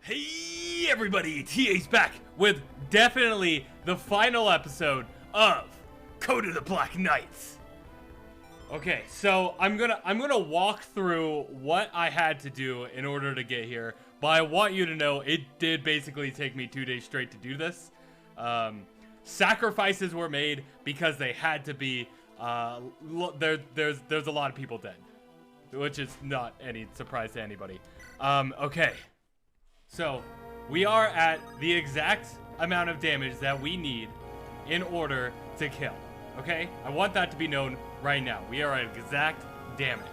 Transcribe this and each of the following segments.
Hey everybody, TA's back with definitely the final episode of Code of the Black Knights. Okay, so I'm gonna walk through what I had to do in order to get here, but I want you to know it did basically take me 2 days straight to do this. Sacrifices were made because they had to be. There's a lot of people dead, which is not any surprise to anybody. Okay. So, we are at the exact amount of damage that we need in order to kill, okay? I want that to be known right now. We are at exact damage.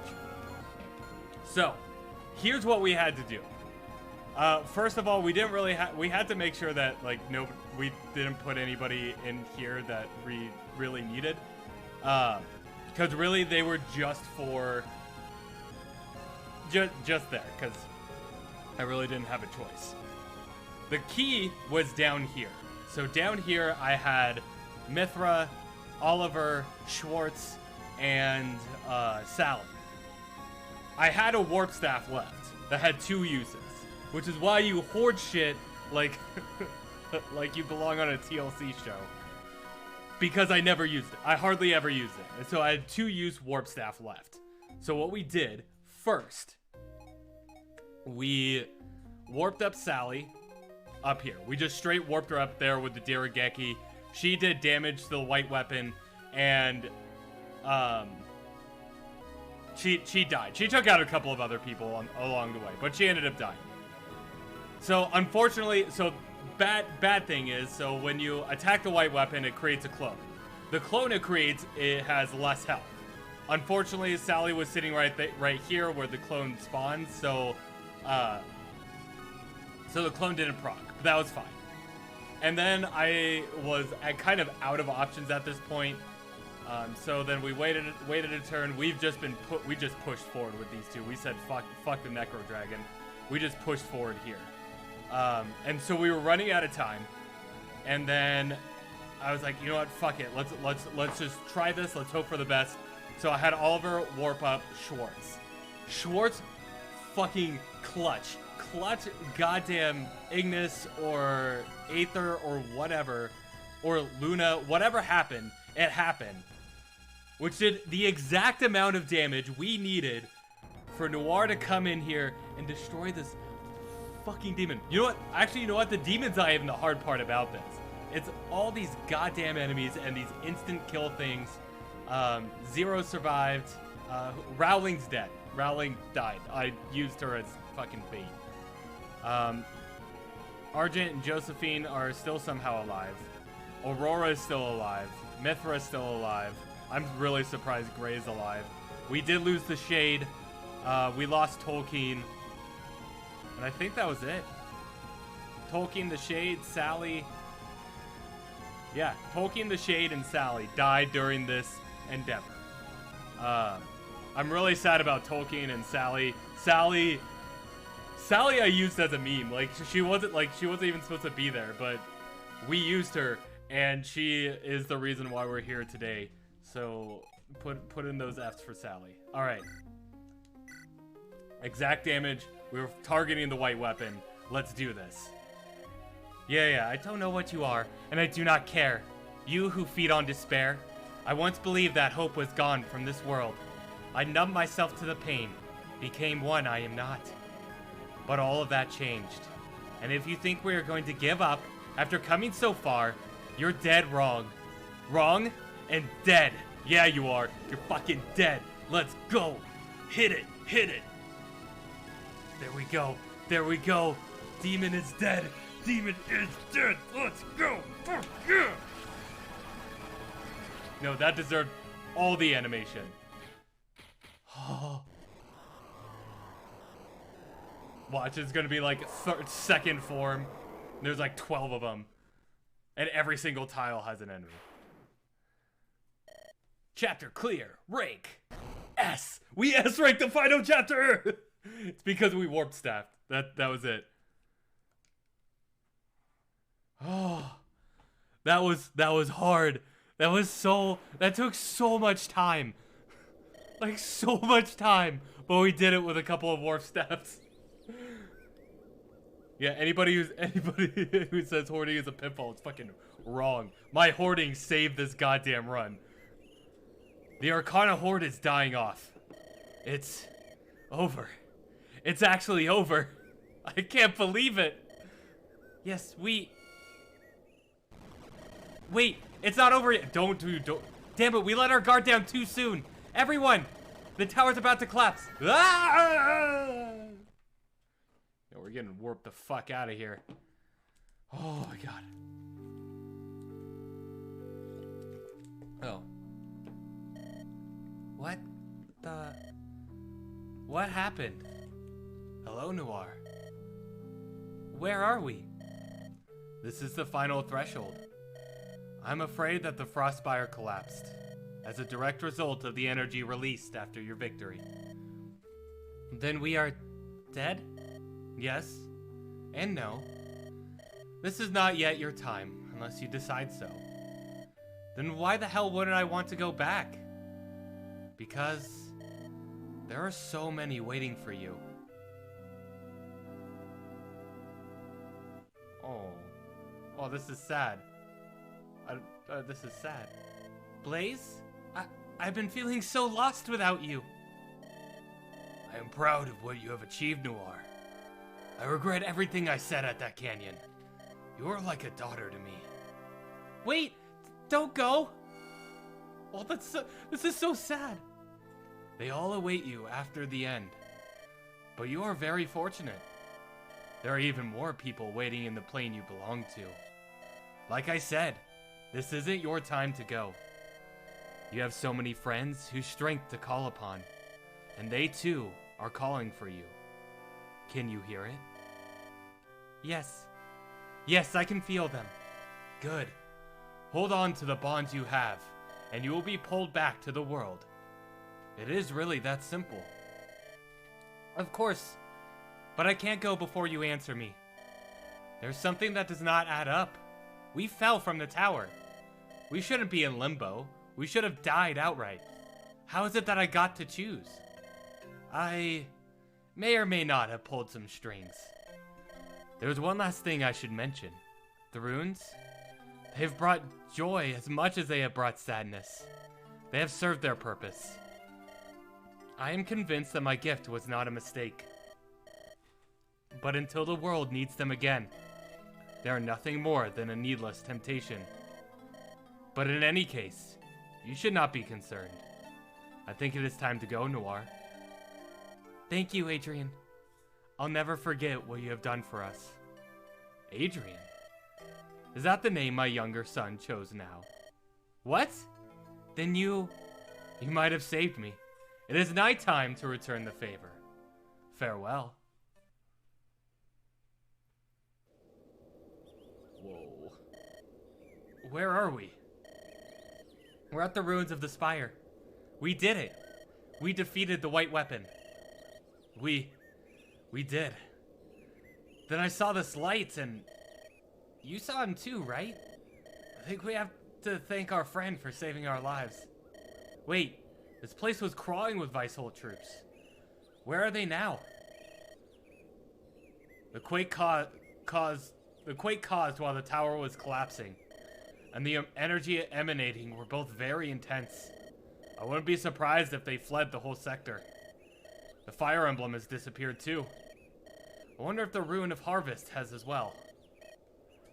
So, here's what we had to do. First of all, we didn't really we had to make sure that, like, we didn't put anybody in here that we really needed. Because really, they were just for... Just there, because... I really didn't have a choice. The key was down here. So down here I had Mithra, Oliver, Schwartz, and Sally. I had a warp staff left that had 2 uses, which is why you hoard shit like like you belong on a TLC show. Because I never used it. I hardly ever used it. And so I had 2 use warp staff left. So what we did first, we warped up Sally up here. We just straight warped her up there with the Dirigeki. She did damage to the white weapon, and she died. She took out a couple of other people along the way, but she ended up dying. So unfortunately, bad thing is, so when you attack the white weapon, it creates a clone. The clone it creates, it has less health. Unfortunately, Sally was sitting right here where the clone spawns, so the clone didn't proc, but that was fine. And then I was kind of out of options at this point. So then we waited a turn. We just pushed forward with these 2. We said fuck the Necro Dragon. We just pushed forward here. And so we were running out of time. And then I was like, you know what? Fuck it. Let's just try this. Let's hope for the best. So I had Oliver warp up Schwartz. Schwartz fucking clutch goddamn Ignis or Aether or whatever, or Luna, whatever happened, it happened, which did the exact amount of damage we needed for Noir to come in here and destroy this fucking demon. You know what? Actually, you know what? The demon's not even the hard part about this. It's all these goddamn enemies and these instant kill things. Zero survived. Rowling's dead. Rowling died. I used her as fucking bait. Argent and Josephine are still somehow alive. Aurora is still alive. Mithra is still alive. I'm really surprised Gray's alive. We did lose the Shade. We lost Tolkien. And I think that was it. Tolkien, the Shade, Sally. Yeah, Tolkien, the Shade, and Sally died during this endeavor. I'm really sad about Tolkien and Sally. Sally I used as a meme. Like she wasn't even supposed to be there, but we used her, and she is the reason why we're here today. So put in those F's for Sally. All right. Exact damage. We were targeting the white weapon. Let's do this. Yeah, I don't know what you are, and I do not care. You who feed on despair. I once believed that hope was gone from this world. I numbed myself to the pain, became one I am not. But all of that changed. And if you think we are going to give up after coming so far, you're dead wrong. Wrong and dead. Yeah, you are. You're fucking dead. Let's go. Hit it. There we go. Demon is dead. Let's go. Fuck yeah. No, that deserved all the animation. Watch, it's gonna be like second form. There's like 12 of them. And every single tile has an enemy. Chapter clear. Rank S. We S ranked the final chapter! It's because we warp staffed. That was it. Oh, that was hard. That took so much time. Like, so much time. But we did it with a couple of warp staffs. Yeah, anybody who says hoarding is a pitfall, it's fucking wrong. My hoarding saved this goddamn run. The Arcana Horde is dying off. It's over. It's actually over. I can't believe it. Yes, Wait, it's not over yet. Don't. Damn it, we let our guard down too soon. Everyone, the tower's about to collapse. Ah! Yo, we're getting warped the fuck out of here. Oh my god. Oh. What happened? Hello, Noir. Where are we? This is the final threshold. I'm afraid that the Frostspire collapsed as a direct result of the energy released after your victory. Then we are dead? Yes and no. This is not yet your time, unless you decide so. Then why the hell wouldn't I want to go back? Because there are so many waiting for you. Oh, this is sad. This is sad. Blaze? I've been feeling so lost without you. I am proud of what you have achieved, Noir. I regret everything I said at that canyon. You are like a daughter to me. Wait! Don't go! Oh, this is so sad. They all await you after the end. But you are very fortunate. There are even more people waiting in the plane you belong to. Like I said, this isn't your time to go. You have so many friends whose strength to call upon, and they too are calling for you. Can you hear it? Yes. Yes, I can feel them. Good. Hold on to the bonds you have, and you will be pulled back to the world. It is really that simple. Of course, but I can't go before you answer me. There's something that does not add up. We fell from the tower. We shouldn't be in limbo. We should have died outright. How is it that I got to choose? I may or may not have pulled some strings. There's one last thing I should mention. The runes? They have brought joy as much as they have brought sadness. They have served their purpose. I am convinced that my gift was not a mistake. But until the world needs them again, they are nothing more than a needless temptation. But in any case, you should not be concerned. I think it is time to go, Noir. Thank you, Adrian. I'll never forget what you have done for us. Adrian? Is that the name my younger son chose now? What? Then you might have saved me. It is nighttime to return the favor. Farewell. Whoa. Where are we? We're at the ruins of the spire. We did it. We defeated the white weapon. We did. Then I saw this light and you saw him too, right? I think we have to thank our friend for saving our lives. Wait, this place was crawling with Vicehold troops. Where are they now? The quake caused while the tower was collapsing, and the energy emanating were both very intense. I wouldn't be surprised if they fled the whole sector. The fire emblem has disappeared too. I wonder if the Rune of Harvest has as well.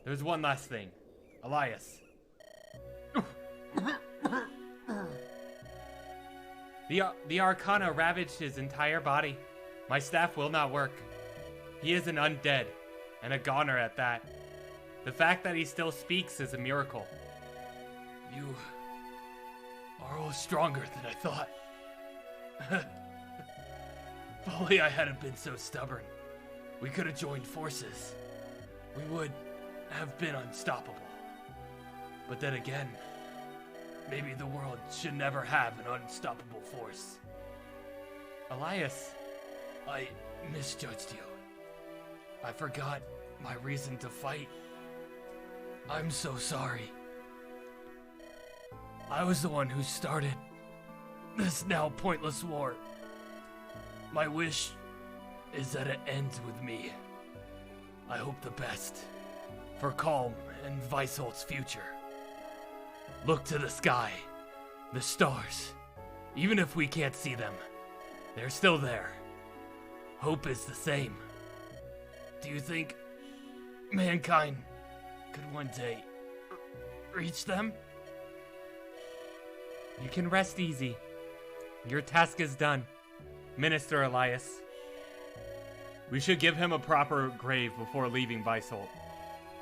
There's one last thing. Elias. The Arcana ravaged his entire body. My staff will not work. He is an undead, and a goner at that. The fact that he still speaks is a miracle. You are all stronger than I thought. If only I hadn't been so stubborn. We could have joined forces. We would have been unstoppable. But then again, maybe the world should never have an unstoppable force. Elias, I misjudged you. I forgot my reason to fight. I'm so sorry. I was the one who started this now pointless war. My wish is that it ends with me. I hope the best for Calm and Weisholt's future. Look to the sky, the stars. Even if we can't see them, they're still there. Hope is the same. Do you think mankind could one day reach them? You can rest easy. Your task is done, Minister Elias. We should give him a proper grave before leaving Weisholt.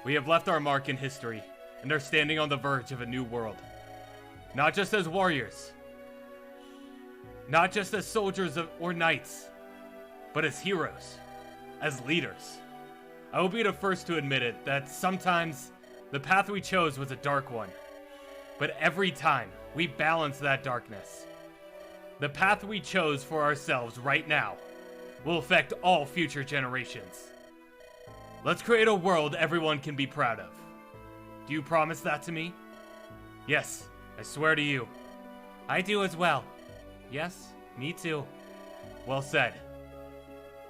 We have left our mark in history and are standing on the verge of a new world. Not just as warriors, not just as soldiers or knights, but as heroes, as leaders. I will be the first to admit it that sometimes the path we chose was a dark one, but every time we balance that darkness. The path we chose for ourselves right now will affect all future generations. Let's create a world everyone can be proud of. Do you promise that to me? Yes, I swear to you. I do as well. Yes, me too. Well said.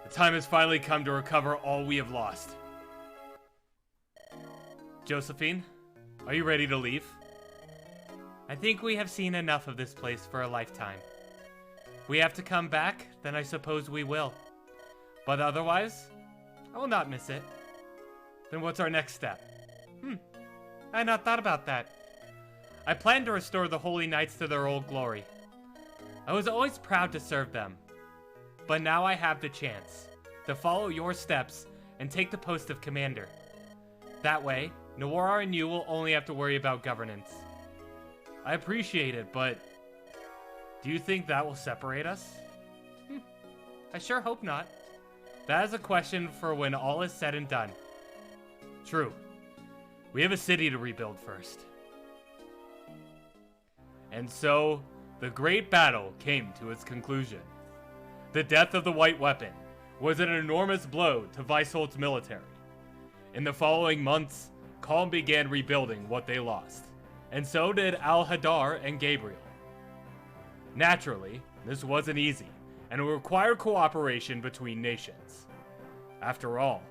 The time has finally come to recover all we have lost. Josephine, are you ready to leave? I think we have seen enough of this place for a lifetime. If we have to come back, then I suppose we will. But otherwise, I will not miss it. Then what's our next step? I had not thought about that. I plan to restore the Holy Knights to their old glory. I was always proud to serve them. But now I have the chance to follow your steps and take the post of commander. That way, Noara and you will only have to worry about governance. I appreciate it, but do you think that will separate us? I sure hope not. That is a question for when all is said and done. True. We have a city to rebuild first. And so, the great battle came to its conclusion. The death of the White Weapon was an enormous blow to Weisholt's military. In the following months, Calm began rebuilding what they lost, and so did Al-Hadar and Gabriel. Naturally, this wasn't easy, and it required cooperation between nations. After all,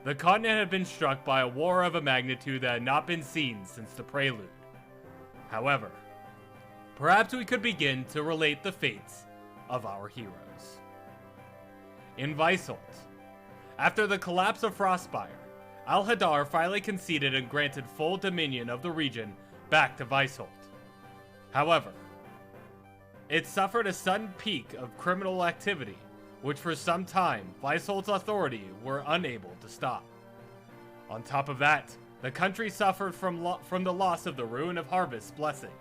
the continent had been struck by a war of a magnitude that had not been seen since the Prelude. However, perhaps we could begin to relate the fates of our heroes. In Weisholt, after the collapse of Frostspire, Al-Hadar finally conceded and granted full dominion of the region back to Weisholt. However, it suffered a sudden peak of criminal activity, which for some time Weisholt's authority were unable to stop. On top of that, the country suffered from the loss of the Ruin of Harvest's blessings.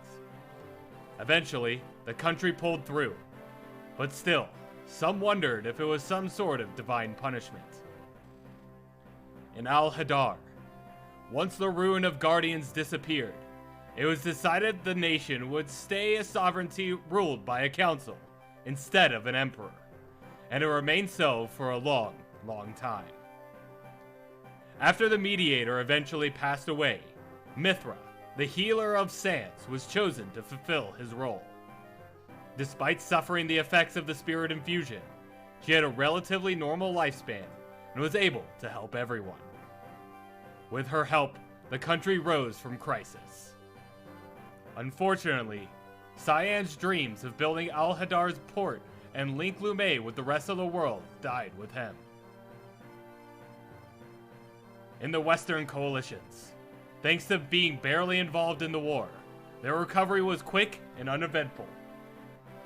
Eventually, the country pulled through, but still, some wondered if it was some sort of divine punishment. In Al-Hadar, once the Ruin of Guardians disappeared, it was decided the nation would stay a sovereignty ruled by a council instead of an emperor, and it remained so for a long, long time. After the mediator eventually passed away, Mithra, the healer of sands, was chosen to fulfill his role. Despite suffering the effects of the spirit infusion, she had a relatively normal lifespan and was able to help everyone. With her help, the country rose from crisis. Unfortunately, Cyan's dreams of building Al-Hadar's port and link Lume with the rest of the world died with him. In the Western coalitions, thanks to being barely involved in the war, their recovery was quick and uneventful.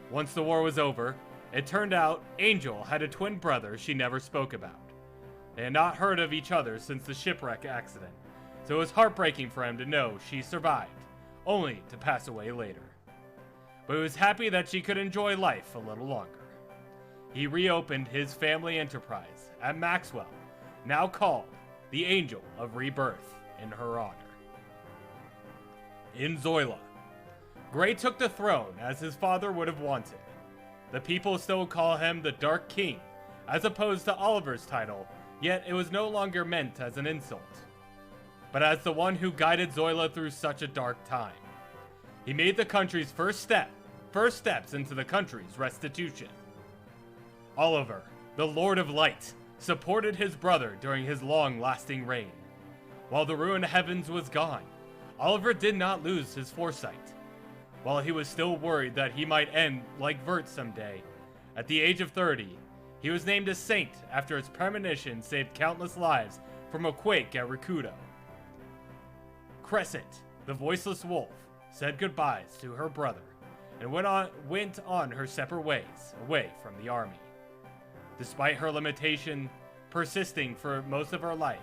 Once the war was over, it turned out Angel had a twin brother she never spoke about. They had not heard of each other since the shipwreck accident, so it was heartbreaking for him to know she survived, only to pass away later. But he was happy that she could enjoy life a little longer. He reopened his family enterprise at Maxwell, now called the Angel of Rebirth, in her honor. In Zoila, Gray took the throne as his father would have wanted. The people still call him the Dark King, as opposed to Oliver's title, yet it was no longer meant as an insult, but as the one who guided Zoila through such a dark time. He made the country's first steps into the country's restitution. Oliver, the Lord of Light, supported his brother during his long-lasting reign. While the ruined heavens was gone, Oliver did not lose his foresight. While he was still worried that he might end like Vert someday, at the age of 30, he was named a saint after his premonition saved countless lives from a quake at Rikudo. Crescent, the voiceless wolf, said goodbyes to her brother and went on her separate ways, away from the army. Despite her limitation persisting for most of her life,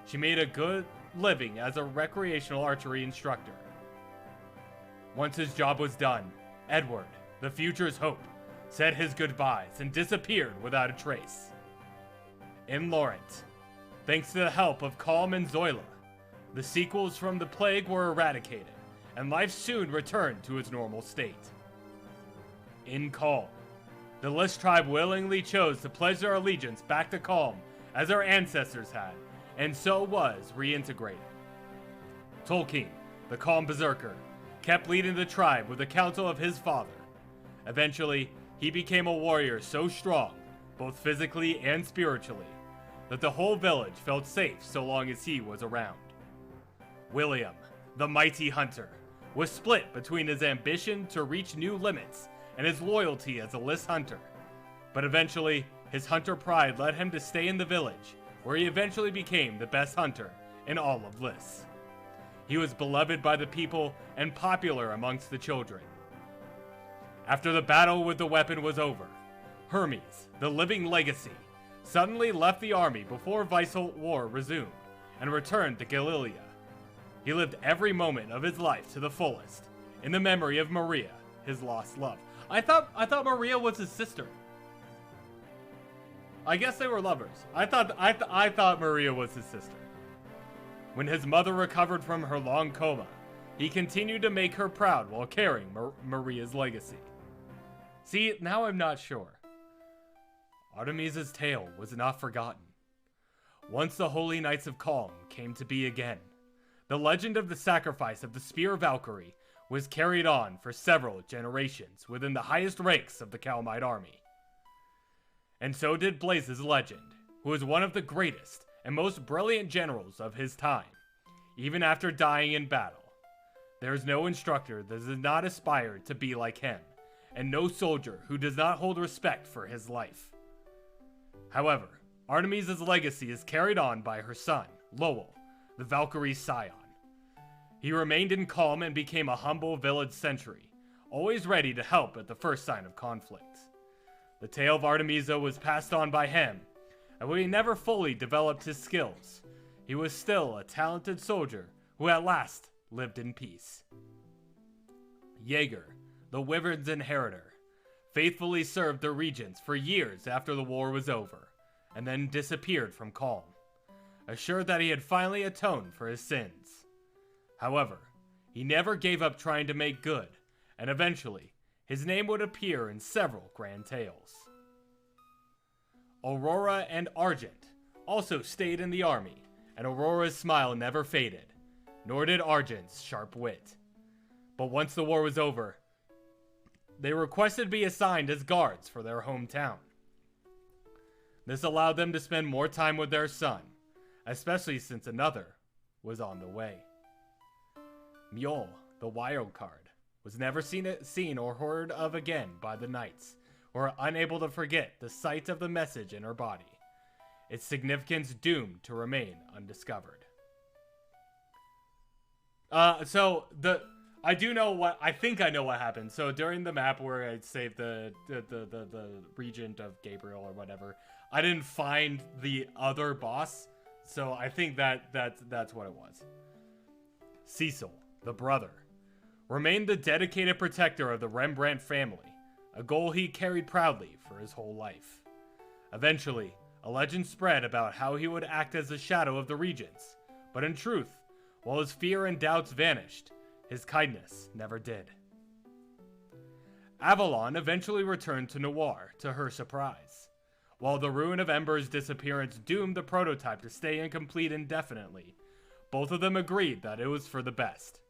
she made a good living as a recreational archery instructor. Once his job was done, Edward, the future's hope, said his goodbyes and disappeared without a trace. In Laurent, thanks to the help of Calm and Zoila, the sequels from the plague were eradicated, and life soon returned to its normal state. In Calm, the List tribe willingly chose to pledge their allegiance back to Calm as our ancestors had, and so was reintegrated. Tolkien, the Calm Berserker, kept leading the tribe with the counsel of his father. Eventually, he became a warrior so strong, both physically and spiritually, that the whole village felt safe so long as he was around. William, the mighty hunter, was split between his ambition to reach new limits and his loyalty as a List hunter. But eventually, his hunter pride led him to stay in the village, where he eventually became the best hunter in all of List. He was beloved by the people and popular amongst the children. After the battle with the weapon was over, Hermes, the living legacy, suddenly left the army before Weisholt War resumed and returned to Galilee. He lived every moment of his life to the fullest, in the memory of Maria, his lost love. I thought Maria was his sister. I guess they were lovers. I thought Maria was his sister. When his mother recovered from her long coma, he continued to make her proud while carrying Maria's legacy. See, now I'm not sure. Artemis's tale was not forgotten. Once the Holy Knights of Calm came to be again, the legend of the sacrifice of the Spear Valkyrie was carried on for several generations within the highest ranks of the Calmite army. And so did Blaze's legend, who was one of the greatest and most brilliant generals of his time, even after dying in battle. There is no instructor that does not aspire to be like him, and no soldier who does not hold respect for his life. However, Artemis's legacy is carried on by her son, Lowell, the Valkyrie's scion. He remained in Calm and became a humble village sentry, always ready to help at the first sign of conflict. The tale of Artemisa was passed on by him, and when he never fully developed his skills, he was still a talented soldier who at last lived in peace. Jaeger, the Wyvern's inheritor, faithfully served the regents for years after the war was over, and then disappeared from Calm, assured that he had finally atoned for his sins. However, he never gave up trying to make good, and eventually, his name would appear in several grand tales. Aurora and Argent also stayed in the army, and Aurora's smile never faded, nor did Argent's sharp wit. But once the war was over, they requested to be assigned as guards for their hometown. This allowed them to spend more time with their son, especially since another was on the way. Mjol, the wild card, was never seen or heard of again by the knights, who were unable to forget the sight of the message in her body, its significance doomed to remain undiscovered. I think I know what happened. So during the map where I saved the regent of Gabriel or whatever, I didn't find the other boss, so I think that's what it was. Cecil, the brother, remained the dedicated protector of the Rembrandt family, a goal he carried proudly for his whole life. Eventually, a legend spread about how he would act as the shadow of the regents, but in truth, while his fear and doubts vanished, his kindness never did. Avalon eventually returned to Noir, to her surprise. While the Ruin of Ember's disappearance doomed the prototype to stay incomplete indefinitely, both of them agreed that it was for the best.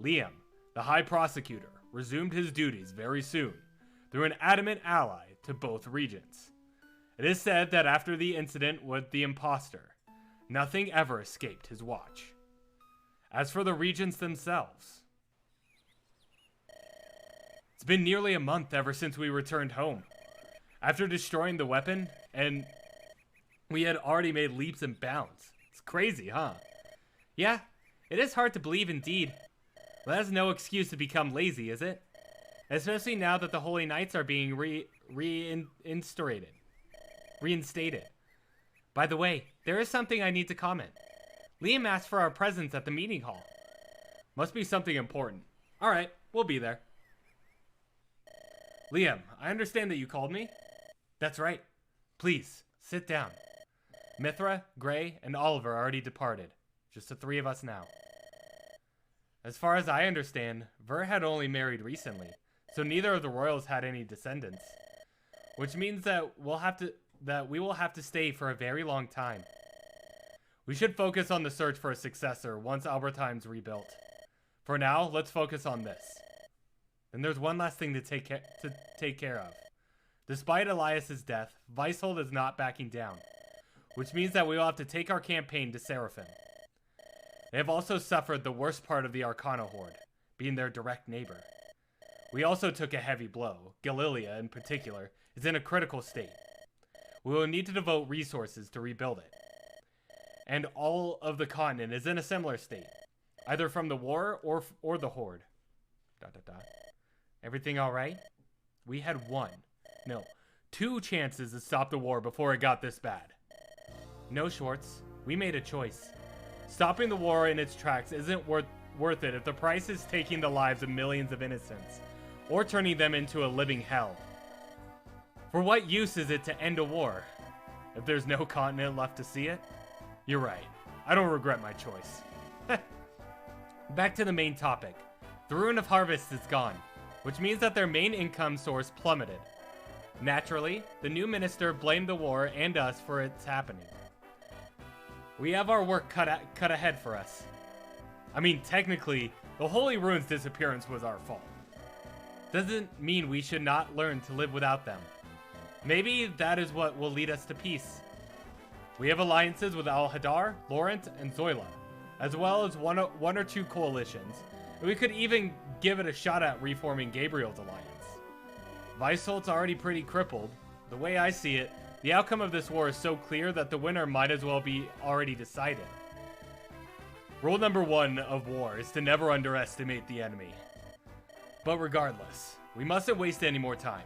Liam, the High Prosecutor, resumed his duties very soon, through an adamant ally to both regents. It is said that after the incident with the imposter, nothing ever escaped his watch. As for the regents themselves, it's been nearly a month ever since we returned home. After destroying the weapon, and we had already made leaps and bounds. It's crazy, huh? Yeah, it is hard to believe indeed. But that's no excuse to become lazy, is it? Especially now that the Holy Knights are being reinstated. By the way, there is something I need to comment. Liam asked for our presence at the meeting hall. Must be something important. Alright, we'll be there. Liam, I understand that you called me. That's right. Please, sit down. Mithra, Gray, and Oliver already departed. Just the three of us now. As far as I understand, Ver had only married recently, so neither of the royals had any descendants. Which means that we will have to stay for a very long time. We should focus on the search for a successor once Albertheim's rebuilt. For now, let's focus on this. Then there's one last thing to take care of. Despite Elias's death, Weishold is not backing down, which means that we will have to take our campaign to Seraphim. They have also suffered the worst part of the Arcana Horde, being their direct neighbor. We also took a heavy blow. Galilia, in particular, is in a critical state. We will need to devote resources to rebuild it. And all of the continent is in a similar state, either from the war or the Horde. ... Everything alright? We had two chances to stop the war before it got this bad. No, Schwartz. We made a choice. Stopping the war in its tracks isn't worth it if the price is taking the lives of millions of innocents, or turning them into a living hell. For what use is it to end a war, if there's no continent left to see it? You're right. I don't regret my choice. Back to the main topic. The Rune of Harvest is gone, which means that their main income source plummeted. Naturally, the new minister blamed the war and us for its happening. We have our work cut ahead for us. I mean, technically, the Holy Rune's disappearance was our fault. Doesn't mean we should not learn to live without them. Maybe that is what will lead us to peace. We have alliances with Al-Hadar, Laurent, and Zoila, as well as one or two coalitions, and we could even give it a shot at reforming Gabriel's alliance. Weishold's already pretty crippled. The way I see it, the outcome of this war is so clear that the winner might as well be already decided. Rule number 1 of war is to never underestimate the enemy. But regardless, we mustn't waste any more time.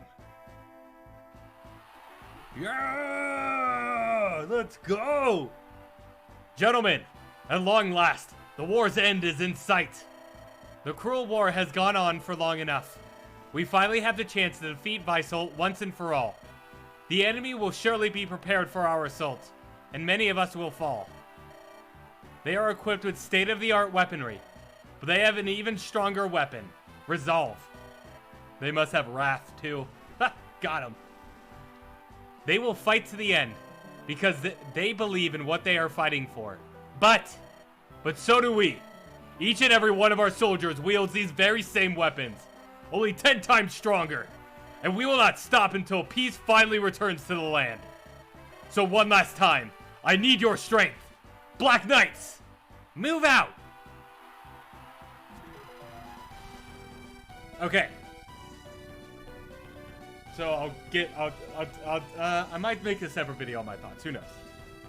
Yeah! Let's go! Gentlemen, at long last, the war's end is in sight. The cruel war has gone on for long enough. We finally have the chance to defeat Weishold once and for all. The enemy will surely be prepared for our assault, and many of us will fall. They are equipped with state-of-the-art weaponry, but they have an even stronger weapon, resolve. They must have wrath, too. Ha! Got him. They will fight to the end, because they believe in what they are fighting for. But so do we. Each and every one of our soldiers wields these very same weapons, only 10 times stronger. And we will not stop until peace finally returns to the land. So one last time, I need your strength. Black Knights, move out! Okay. So I might make a separate video on my thoughts, who knows?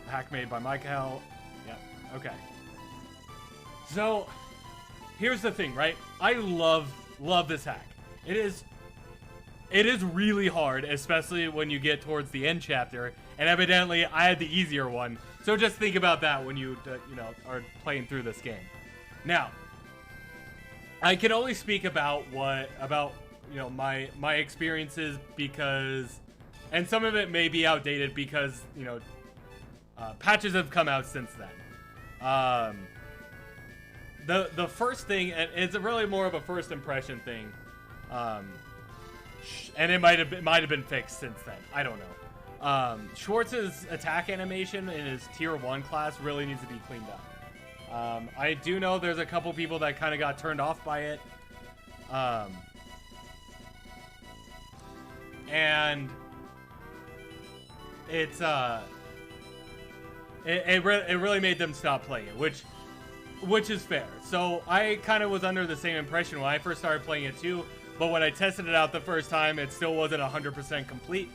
A hack made by Michael. Yep, okay. So, here's the thing, right? I love this hack. It is really hard, especially when you get towards the end chapter, and evidently I had the easier one. So just think about that when you are playing through this game. Now, I can only speak about my experiences because, and some of it may be outdated because patches have come out since then. The first thing, and it's really more of a first impression thing. And it might have been fixed since then. I don't know. Schwartz's attack animation in his tier 1 class really needs to be cleaned up. I do know there's a couple people that kind of got turned off by it. And it's it really made them stop playing it, which is fair. So I kind of was under the same impression when I first started playing it too, but when I tested it out the first time, it still wasn't 100% complete.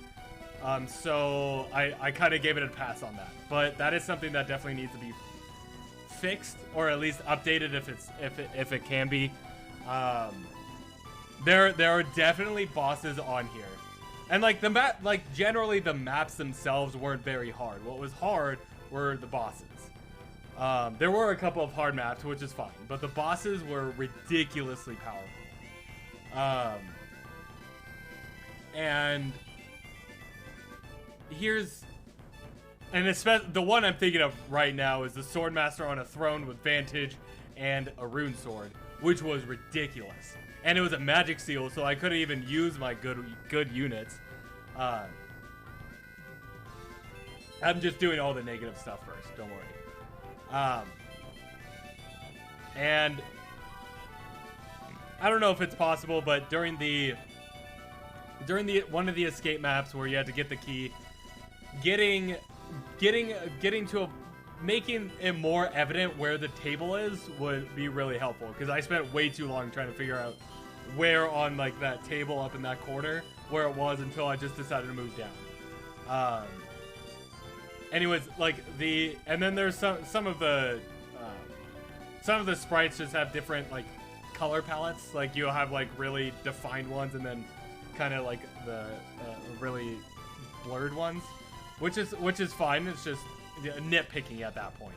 So I kind of gave it a pass on that. But that is something that definitely needs to be fixed, or at least updated if it can be. There are definitely bosses on here, and like the map, like generally the maps themselves weren't very hard. What was hard were the bosses. There were a couple of hard maps, which is fine, but the bosses were ridiculously powerful. And especially the one I'm thinking of right now is the Swordmaster on a throne with Vantage and a rune sword, which was ridiculous. And it was a magic seal, so I couldn't even use my good units. I'm just doing all the negative stuff first, don't worry. And I don't know if it's possible, but during one of the escape maps where you had to get the key, making it more evident where the table is would be really helpful, because I spent way too long trying to figure out where on like that table up in that corner where it was until I just decided to move down. Anyways, like and then there's some of the sprites just have different like color palettes. Like you'll have like really defined ones, and then kind of like the really blurred ones, which is fine. It's just nitpicking at that point.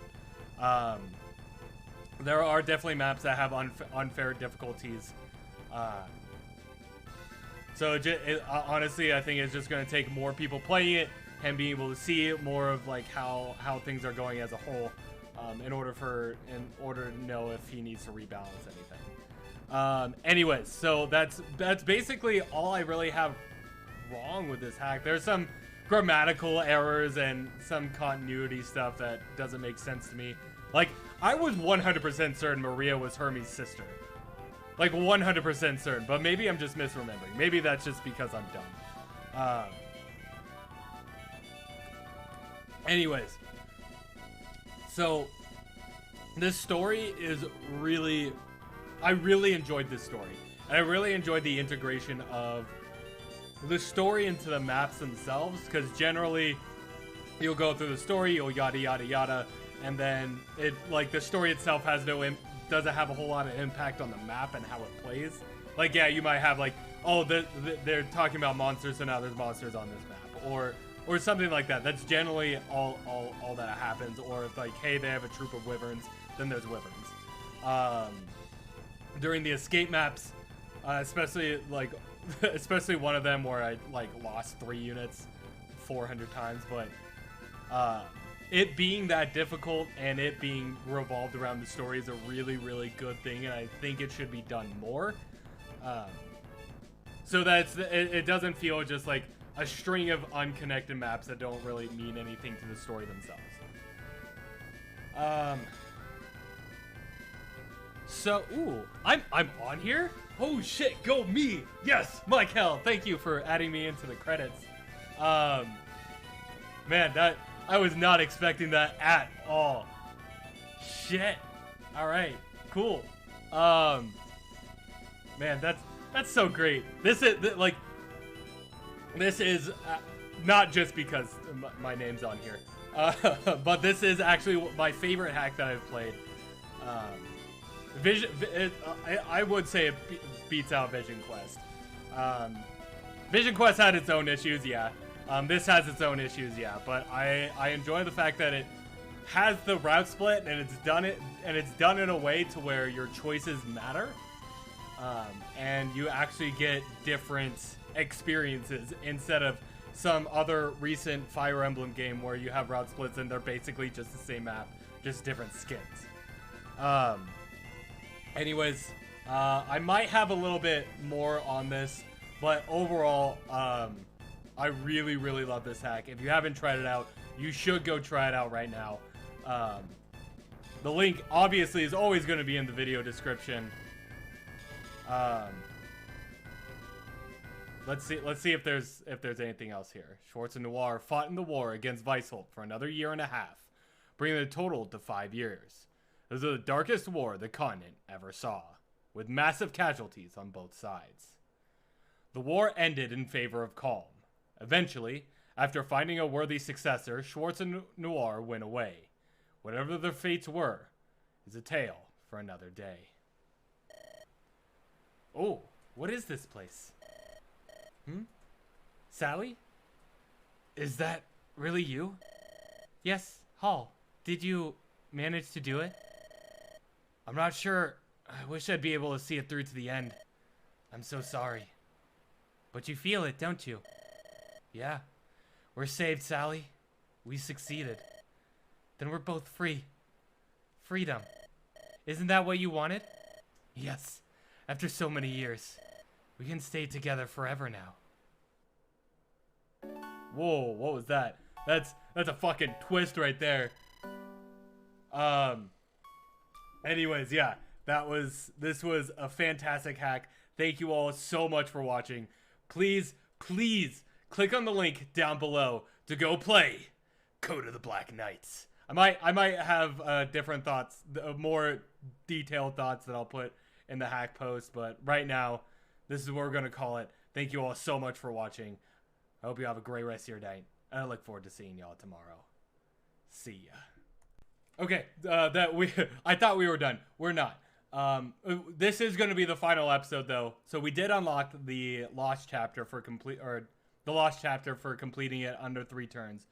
There are definitely maps that have unfair difficulties. So honestly, I think it's just going to take more people playing it and being able to see more of like how things are going as a whole, in order to know if he needs to rebalance anything. Anyways, so that's basically all I really have wrong with this hack. There's some grammatical errors and some continuity stuff that doesn't make sense to me. Like, I was 100% certain Maria was Hermes' sister. Like, 100% certain. But maybe I'm just misremembering. Maybe that's just because I'm dumb. Anyways. So, this story is really... I really enjoyed this story. And I really enjoyed the integration of the story into the maps themselves, because generally you'll go through the story, you'll yada yada yada, and then the story itself doesn't have a whole lot of impact on the map and how it plays. Like, yeah, you might have like, oh, they're talking about monsters, so now there's monsters on this map, or something like that. That's generally all that happens. Or if like, hey, they have a troop of wyverns, then there's wyverns. During the escape maps, especially one of them where I like lost 3 units 400 times, but it being that difficult and it being revolved around the story is a really, really good thing, and I think it should be done more. So that it doesn't feel just like a string of unconnected maps that don't really mean anything to the story themselves. So, ooh, I'm on here? Oh shit, go me! Yes, Michael, thank you for adding me into the credits. Man, I was not expecting that at all. Shit. All right, cool. Man, that's so great. This is not just because my name's on here, but this is actually my favorite hack that I've played. I would say it beats out Vision Quest. Vision Quest had its own issues, yeah. This has its own issues, yeah. But I enjoy the fact that it has the route split, and it's done in a way to where your choices matter, and you actually get different experiences instead of some other recent Fire Emblem game where you have route splits and they're basically just the same map, just different skins. Anyways, I might have a little bit more on this, but overall, I really, really love this hack. If you haven't tried it out, you should go try it out right now. The link, obviously, is always going to be in the video description. let's see if there's anything else here. Schwartz and Noir fought in the war against Weisholt for another year and a half, bringing the total to 5 years. This is the darkest war the continent ever saw, with massive casualties on both sides. The war ended in favor of calm. Eventually, after finding a worthy successor, Schwartz and Noir went away. Whatever their fates were, is a tale for another day. Oh, what is this place? Sally? Is that really you? Yes, Hall. Did you manage to do it? I'm not sure. I wish I'd be able to see it through to the end. I'm so sorry. But you feel it, don't you? Yeah. We're saved, Sally. We succeeded. Then we're both free. Freedom. Isn't that what you wanted? Yes. After so many years. We can stay together forever now. Whoa, what was that? That's a fucking twist right there. Anyways, yeah. This was a fantastic hack. Thank you all so much for watching. Please click on the link down below to go play Code of the Black Knights. I might have different thoughts, more detailed thoughts that I'll put in the hack post, but right now, this is what we're going to call it. Thank you all so much for watching. I hope you have a great rest of your day, and I look forward to seeing y'all tomorrow. See ya. Okay, I thought we were done. We're not. This is going to be the final episode, though. So we did unlock the lost chapter for completing it under 3 turns.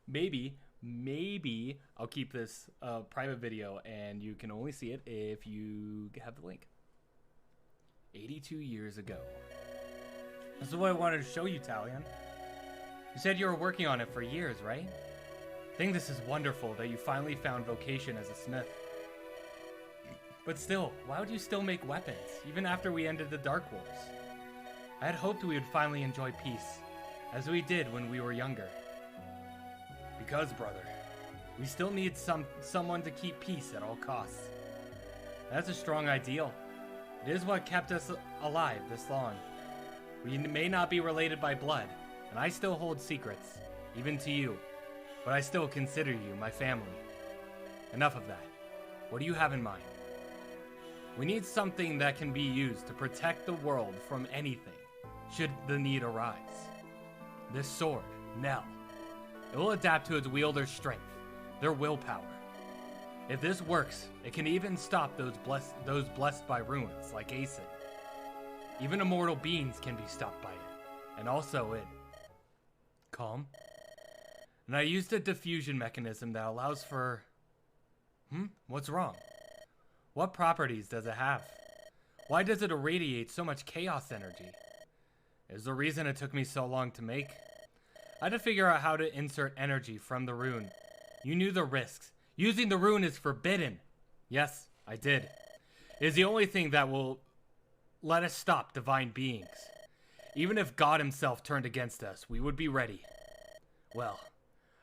Maybe I'll keep this private video, and you can only see it if you have the link. 82 years ago. This is what I wanted to show you, Talion. You said you were working on it for years, right? I think this is wonderful that you finally found vocation as a smith. But still, why would you still make weapons, even after we ended the Dark Wars? I had hoped we would finally enjoy peace, as we did when we were younger. Because, brother, we still need someone to keep peace at all costs. That's a strong ideal. It is what kept us alive this long. We may not be related by blood, and I still hold secrets, even to you, but I still consider you my family. Enough of that. What do you have in mind? We need something that can be used to protect the world from anything, should the need arise. This sword, Nell. It will adapt to its wielder's strength, their willpower. If this works, it can even stop those blessed by ruins, like Aeson. Even immortal beings can be stopped by it, and also it. Calm. And I used a diffusion mechanism that allows for... What's wrong? What properties does it have? Why does it irradiate so much chaos energy? Is the reason it took me so long to make? I had to figure out how to insert energy from the rune. You knew the risks. Using the rune is forbidden. Yes, I did. It is the only thing that will let us stop divine beings. Even if God himself turned against us, we would be ready. Well,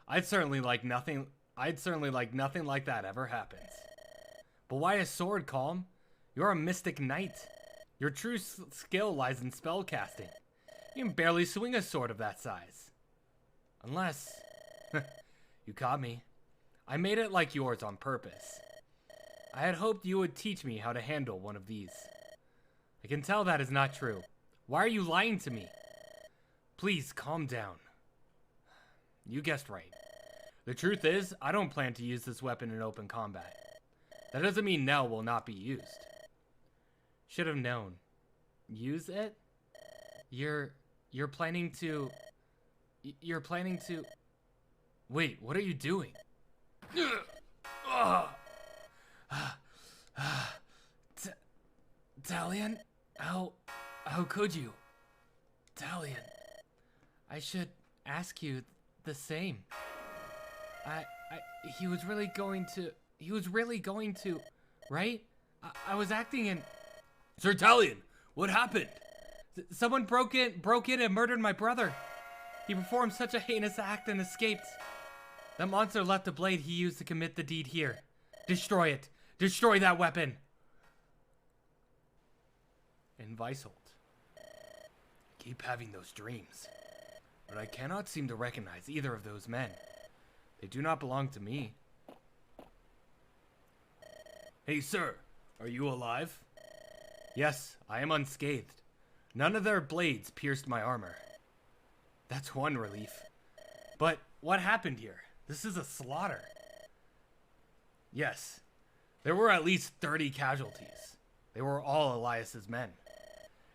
I'd certainly like nothing like that ever happens. But why a sword, Calm? You're a mystic knight. Your true skill lies in spellcasting. You can barely swing a sword of that size. Unless... You caught me. I made it like yours on purpose. I had hoped you would teach me how to handle one of these. I can tell that is not true. Why are you lying to me? Please, calm down. You guessed right. The truth is, I don't plan to use this weapon in open combat. That doesn't mean Nell will not be used. Should have known. Use it? You're planning to... Wait, what are you doing? Talion? How could you? Talion. I should ask you the same. He was really going to, right? I was acting in... Sir Talion, what happened? Someone broke in and murdered my brother. He performed such a heinous act and escaped. That monster left the blade he used to commit the deed here. Destroy it. Destroy that weapon. And Weishold. Keep having those dreams. But I cannot seem to recognize either of those men. They do not belong to me. Hey, sir. Are you alive? Yes, I am unscathed. None of their blades pierced my armor. That's one relief. But what happened here? This is a slaughter. Yes, there were at least 30 casualties. They were all Elias's men.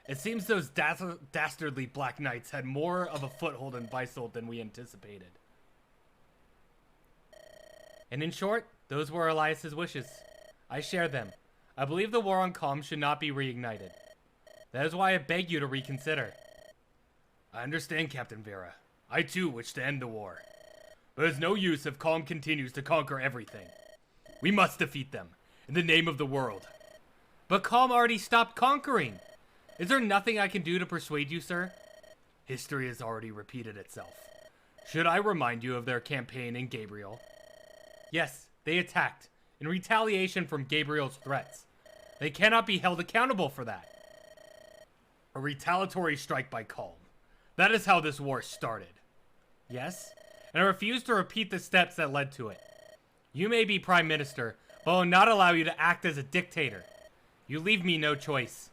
It seems those dastardly Black Knights had more of a foothold in Weishold than we anticipated. And in short, those were Elias's wishes. I share them. I believe the war on Calm should not be reignited. That is why I beg you to reconsider. I understand, Captain Vera. I too wish to end the war. But it's no use if Calm continues to conquer everything. We must defeat them, in the name of the world. But Calm already stopped conquering. Is there nothing I can do to persuade you, sir? History has already repeated itself. Should I remind you of their campaign in Gabriel? Yes, they attacked, in retaliation from Gabriel's threats. They cannot be held accountable for that. A retaliatory strike by Calm. That is how this war started. Yes, and I refuse to repeat the steps that led to it. You may be Prime Minister, but I will not allow you to act as a dictator. You leave me no choice.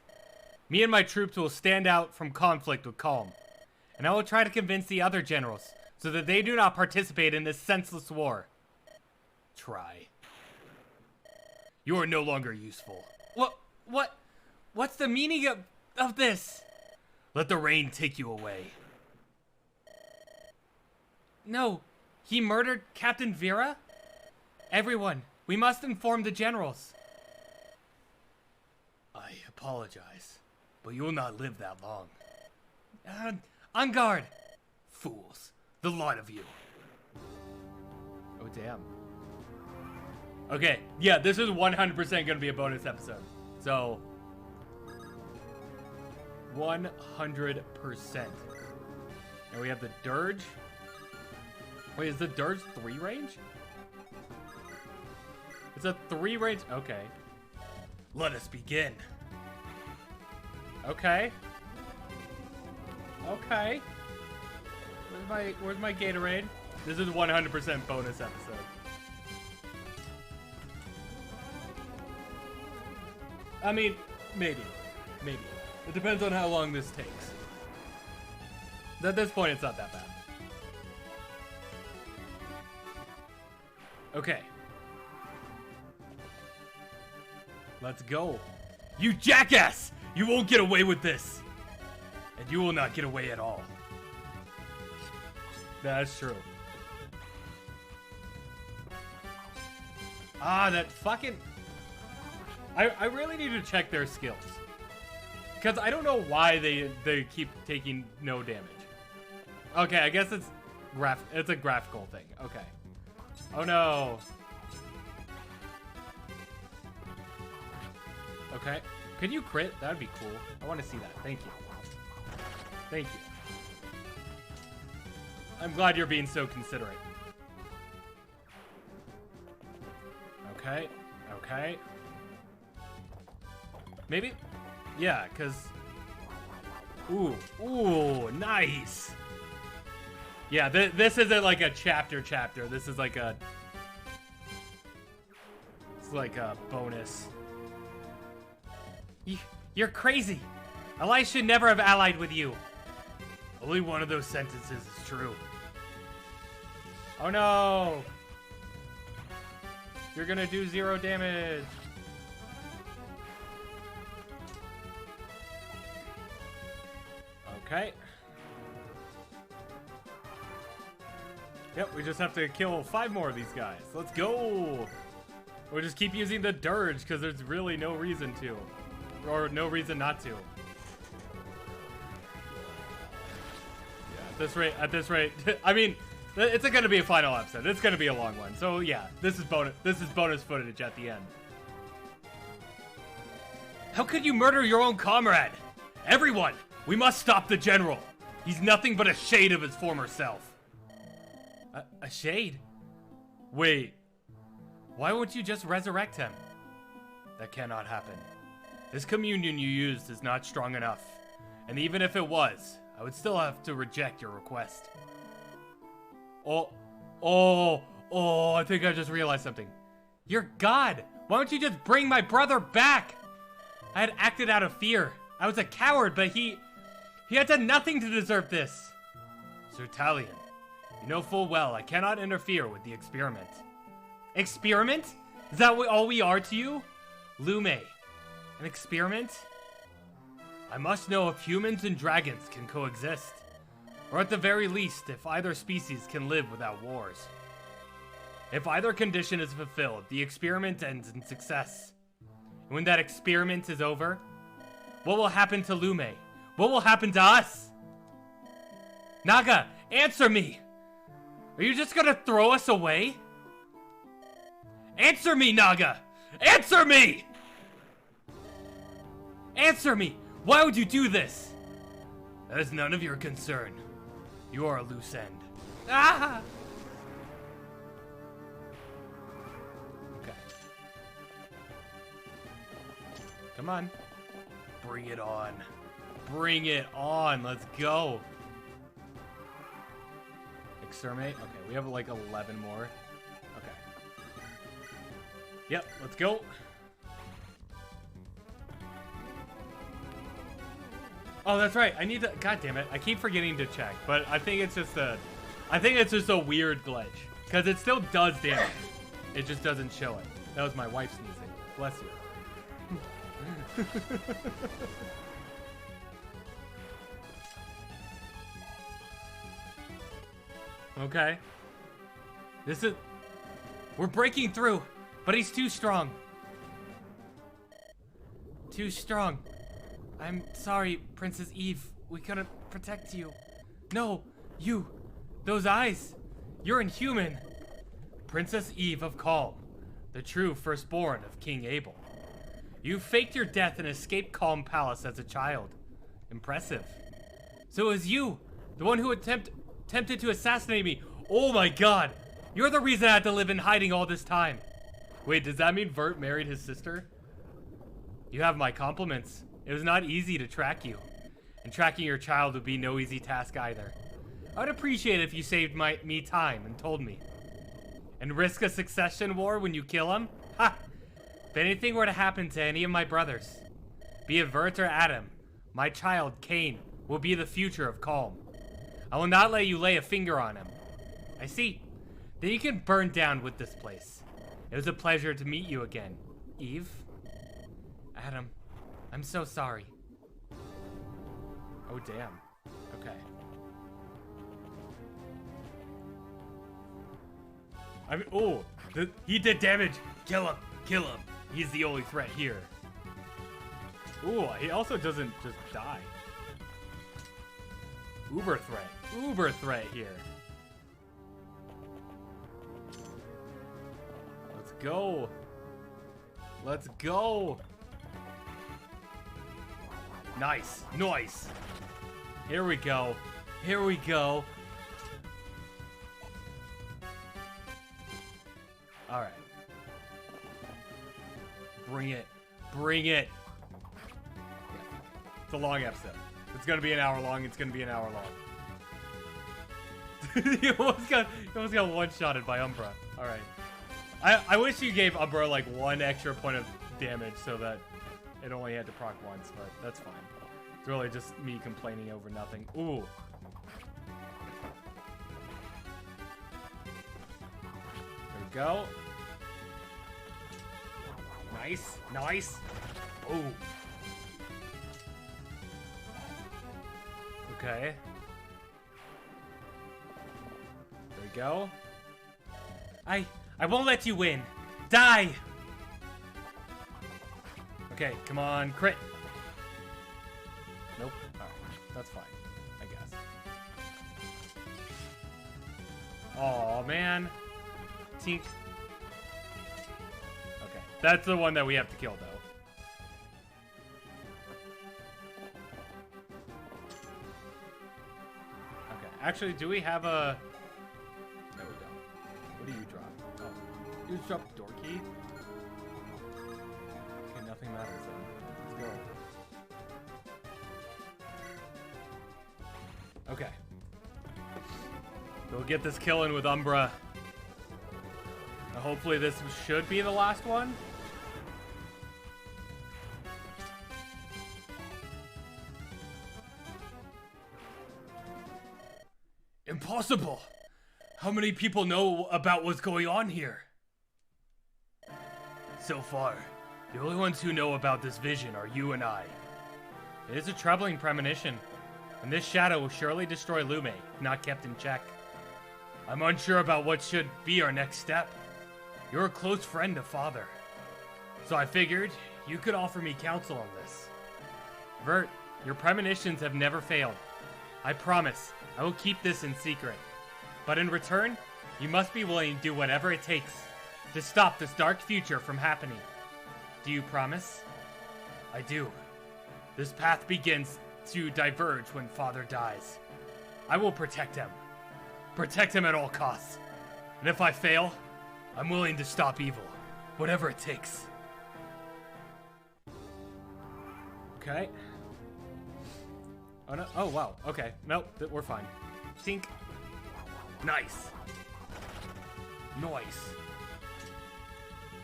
Me and my troops will stand out from conflict with Calm, and I will try to convince the other generals so that they do not participate in this senseless war. Try. You are no longer useful. What's the meaning of this? Let the rain take you away. No, he murdered Captain Vera? Everyone, we must inform the generals. I apologize, but you will not live that long. On guard! Fools, the lot of you. Oh, damn. Okay, yeah, this is 100% gonna be a bonus episode. So, 100%. And we have the Dirge. Wait, is the Dirge 3 range? It's a 3 range? Okay. Let us begin. Okay. Okay. Where's my Gatorade? This is 100% bonus episode. I mean, maybe. Maybe. It depends on how long this takes. At this point, it's not that bad. Okay. Let's go. You jackass! You won't get away with this! And you will not get away at all. That's true. Ah, that fucking... I really need to check their skills. Because I don't know why they keep taking no damage. Okay, I guess it's a graphical thing. Okay. Oh no. Okay. Can you crit? That would be cool. I want to see that. Thank you. Thank you. I'm glad you're being so considerate. Okay. Okay. Maybe? Yeah, because... Ooh. Ooh, nice. Yeah, this isn't like a chapter. This is like a... It's like a bonus. You're crazy. Elias should never have allied with you. Only one of those sentences is true. Oh no! You're gonna do 0 damage. Okay. Yep, we just have to kill 5 more of these guys. Let's go! We'll just keep using the Dirge because there's really no reason to. Or no reason not to. Yeah, at this rate, I mean, it's gonna be a final episode. It's gonna be a long one. So yeah, this is bonus footage at the end. How could you murder your own comrade? Everyone, we must stop the general. He's nothing but a shade of his former self. A shade? Wait. Why won't you just resurrect him? That cannot happen. This communion you used is not strong enough. And even if it was, I would still have to reject your request. I think I just realized something. You're God. Why don't you just bring my brother back? I had acted out of fear. I was a coward, but he had done nothing to deserve this. Sir Talion, you know full well I cannot interfere with the experiment. Experiment? Is that all we are to you? Lume, an experiment? I must know if humans and dragons can coexist. Or at the very least, if either species can live without wars. If either condition is fulfilled, the experiment ends in success. And when that experiment is over, what will happen to Lume? What will happen to us? Naga, answer me! Are you just gonna throw us away? Answer me, Naga! Answer me! Answer me! Why would you do this? That is none of your concern. You are a loose end. Ah! Okay. Come on. Bring it on. Bring it on. Let's go. Exterminate. Okay, we have like 11 more. Okay. Yep, let's go. Oh, that's right. I need to. God damn it! I keep forgetting to check, but I think it's just a. I think it's just a weird glitch because it still does damage. It just doesn't show it. That was my wife sneezing. Bless you. Okay. This is. We're breaking through, but he's too strong. Too strong. I'm sorry, Princess Eve. We couldn't protect you. No, you. Those eyes. You're inhuman. Princess Eve of Calm, the true firstborn of King Abel. You faked your death and escaped Calm Palace as a child. Impressive. So it was you, the one who attempted to assassinate me. Oh my god. You're the reason I had to live in hiding all this time. Wait, does that mean Vert married his sister? You have my compliments. It was not easy to track you, and tracking your child would be no easy task either. I would appreciate it if you saved me time and told me. And risk a succession war when you kill him? Ha! If anything were to happen to any of my brothers, be it Vert or Adam, my child, Cain, will be the future of Calm. I will not let you lay a finger on him. I see. Then you can burn down with this place. It was a pleasure to meet you again. Eve? Adam. I'm so sorry. Oh, damn. Okay. I mean, oh, he did damage. Kill him. Kill him. He's the only threat here. Ooh, he also doesn't just die. Uber threat. Uber threat here. Let's go. Let's go. Nice. Nice. Here we go. Here we go. Alright. Bring it. Bring it. Yeah. It's a long episode. It's gonna be an hour long. It's gonna be an hour long. You almost got one-shotted by Umbra. Alright. I wish you gave Umbra like one extra point of damage so that it only had to proc once, but that's fine. It's really just me complaining over nothing. Ooh. There we go. Nice. Nice. Ooh. Okay. There we go. I won't let you win. Die! Okay, come on, crit. Nope. Oh, that's fine, I guess. Oh man. Tink. Okay, that's the one that we have to kill, though. Okay, actually, do we have a... No, we don't. What do you drop? Oh. just drop the door key? Okay, nothing matters then. Let's go. Okay. We'll get this kill in with Umbra. Now, hopefully this should be the last one. Impossible! How many people know about what's going on here? So far, the only ones who know about this vision are you and I. It is a troubling premonition, and this shadow will surely destroy Lume, if not kept in check. I'm unsure about what should be our next step. You're a close friend of Father, so I figured you could offer me counsel on this. Vert, your premonitions have never failed. I promise I will keep this in secret. But in return, you must be willing to do whatever it takes to stop this dark future from happening. Do you promise? I do. This path begins to diverge when Father dies. I will protect him. Protect him at all costs. And if I fail, I'm willing to stop evil. Whatever it takes. Okay. Oh no! Oh wow! Okay, nope, we're fine. Tink. Nice. Nice.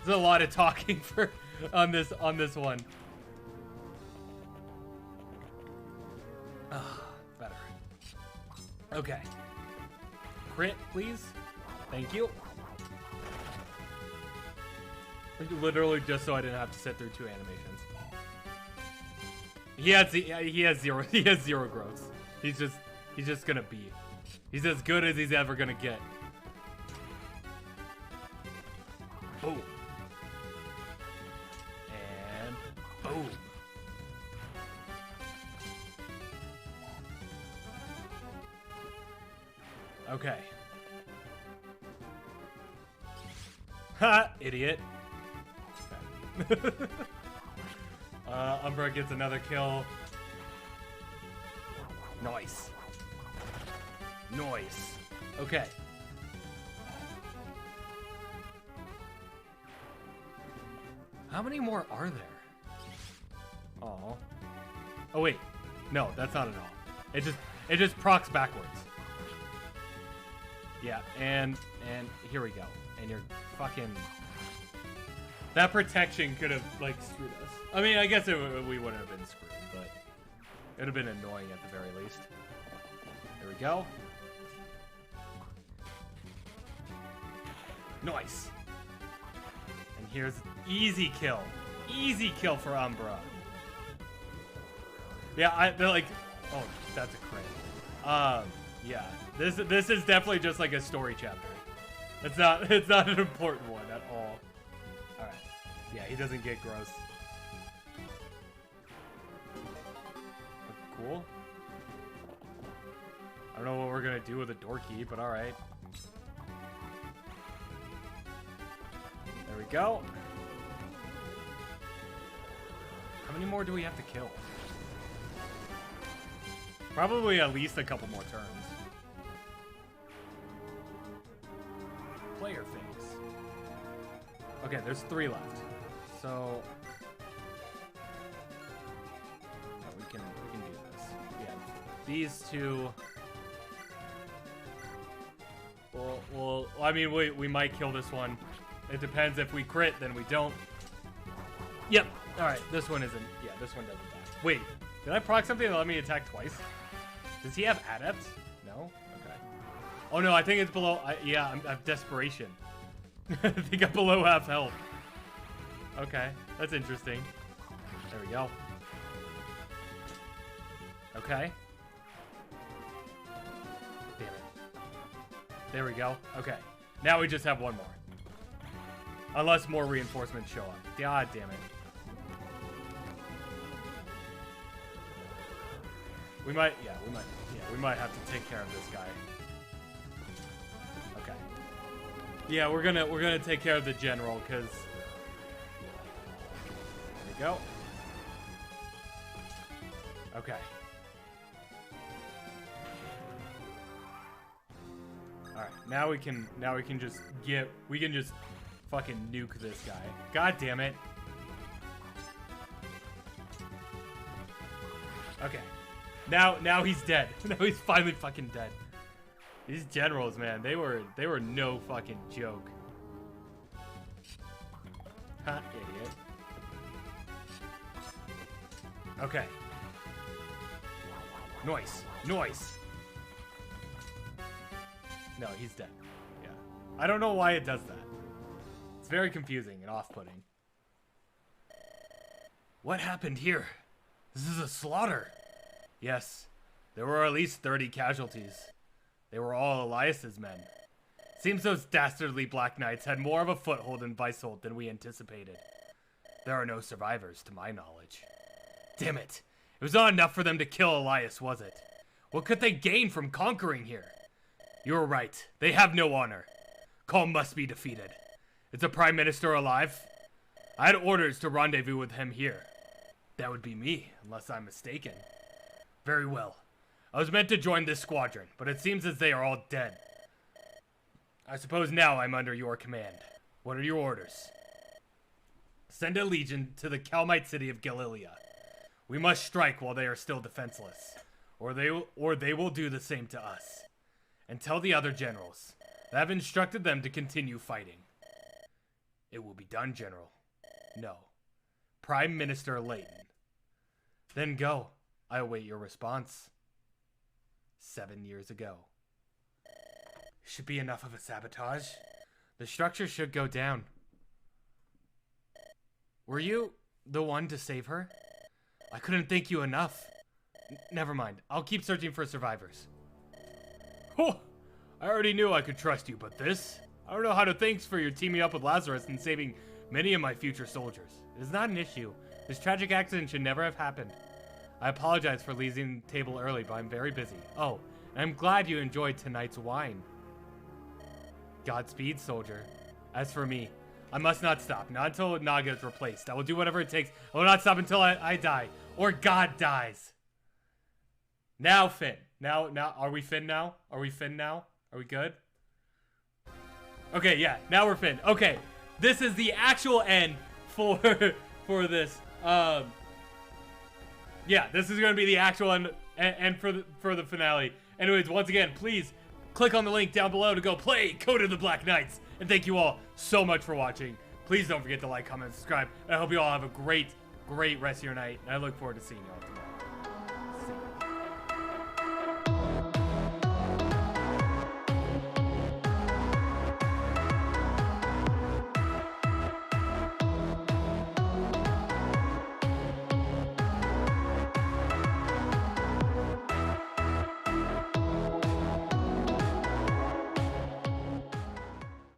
There's a lot of talking for on this one. Ah, better. Okay. Crit, please. Thank you. Literally just so I didn't have to sit through 2 animations. He has zero growth. He's just gonna be. He's as good as he's ever gonna get. Boom. And boom. Okay. Ha! Idiot. Okay. Umbra gets another kill. Nice. Nice. Okay. How many more are there? Oh. Oh wait. No, that's not at all. It just procs backwards. Yeah, and here we go. And you're fucking. That protection could have like screwed us. I mean, I guess we wouldn't have been screwed, but it'd have been annoying at the very least. There we go. Nice. And here's easy kill. Easy kill for Umbra. Yeah, they're like, oh, that's a crit. Yeah, this is definitely just like a story chapter. It's not an important one at all. All right. Yeah, he doesn't get gross. Cool. I don't know what we're gonna do with a door key, but all right. There we go. How many more do we have to kill? Probably at least a couple more turns. Player phase. Okay, there's 3 left. So we can do this. Yeah, these 2. Well, I mean, we might kill this one. It depends. If we crit, then we don't. Yep. All right, this one isn't. Yeah, this one doesn't die. Wait, did I proc something that let me attack twice? Does he have adept? No. Okay. Oh no, I think it's below. Yeah, I have desperation. I think I'm below half health. Okay, that's interesting. There we go. Okay. Damn it. There we go. Okay. Now we just have 1 more. Unless more reinforcements show up. God damn it. We might have to take care of this guy. Okay. Yeah, we're gonna take care of the general, because there we go. Okay. Alright, now we can just fucking nuke this guy. God damn it. Okay. Now he's dead. Now he's finally fucking dead. These generals, man, they were no fucking joke. Ha, idiot. Okay. Noise. Noise. No, he's dead. Yeah. I don't know why it does that. It's very confusing and off-putting. What happened here? This is a slaughter. Yes. There were at least 30 casualties. They were all Elias's men. Seems those dastardly Black Knights had more of a foothold in Weishold than we anticipated. There are no survivors, to my knowledge. Damn it. It was not enough for them to kill Elias, was it? What could they gain from conquering here? You were right. They have no honor. Kalm must be defeated. Is the Prime Minister alive? I had orders to rendezvous with him here. That would be me, unless I'm mistaken. Very well. I was meant to join this squadron, but it seems as they are all dead. I suppose now I'm under your command. What are your orders? Send a legion to the Calmite city of Galilia. We must strike while they are still defenseless, or they will do the same to us. And tell the other generals that I've instructed them to continue fighting. It will be done, General. No. Prime Minister Layton. Then go. I await your response. 7 years ago. Should be enough of a sabotage. The structure should go down. Were you the one to save her? I couldn't thank you enough. Never mind. I'll keep searching for survivors. Oh, I already knew I could trust you, but this? I don't know how to thanks for your teaming up with Lazarus and saving many of my future soldiers. It is not an issue. This tragic accident should never have happened. I apologize for leaving the table early, but I'm very busy. Oh, and I'm glad you enjoyed tonight's wine. Godspeed, soldier. As for me, I must not stop. Not until Naga is replaced. I will do whatever it takes. I will not stop until I die. Or God dies. Now, Finn. Now, are we Finn now? Are we Finn now? Are we good? Okay, yeah. Now we're Finn. Okay. This is the actual end for this. Yeah, this is going to be the actual end for the finale. Anyways, once again, please click on the link down below to go play Code of the Black Knights. And thank you all so much for watching. Please don't forget to like, comment, subscribe. And I hope you all have a great rest of your night. And I look forward to seeing you all tomorrow.